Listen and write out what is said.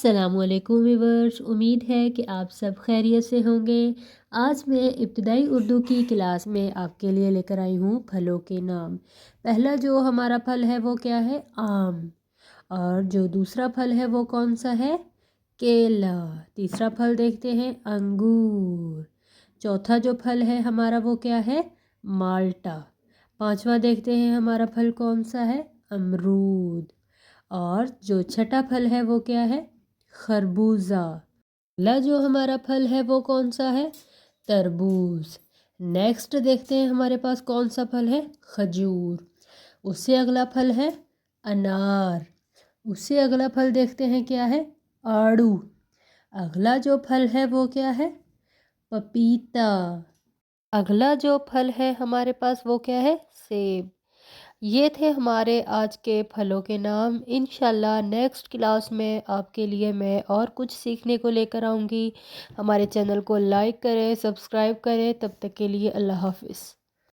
السلام علیکم ویورز، امید ہے کہ آپ سب خیریت سے ہوں گے۔ آج میں ابتدائی اردو کی کلاس میں آپ کے لیے لے کر آئی ہوں پھلوں کے نام۔ پہلا جو ہمارا پھل ہے وہ کیا ہے؟ آم۔ اور جو دوسرا پھل ہے وہ کون سا ہے؟ کیلا۔ تیسرا پھل دیکھتے ہیں انگور۔ چوتھا جو پھل ہے ہمارا وہ کیا ہے؟ مالٹا۔ پانچواں دیکھتے ہیں ہمارا پھل کون سا ہے؟ امرود۔ اور جو چھٹا پھل ہے وہ کیا ہے؟ خربوزہ۔ اگلا جو ہمارا پھل ہے وہ کون سا ہے؟ تربوز۔ نیکسٹ دیکھتے ہیں ہمارے پاس کون سا پھل ہے؟ کھجور۔ اس سے اگلا پھل ہے انار۔ اس سے اگلا پھل دیکھتے ہیں کیا ہے؟ آڑو۔ اگلا جو پھل ہے وہ کیا ہے؟ پپیتا۔ اگلا جو پھل ہے ہمارے پاس وہ کیا ہے؟ سیب۔ یہ تھے ہمارے آج کے پھلوں کے نام۔ انشاءاللہ نیکسٹ کلاس میں آپ کے لیے میں اور کچھ سیکھنے کو لے کر آؤں گی۔ ہمارے چینل کو لائک کریں، سبسکرائب کریں۔ تب تک کے لیے اللہ حافظ۔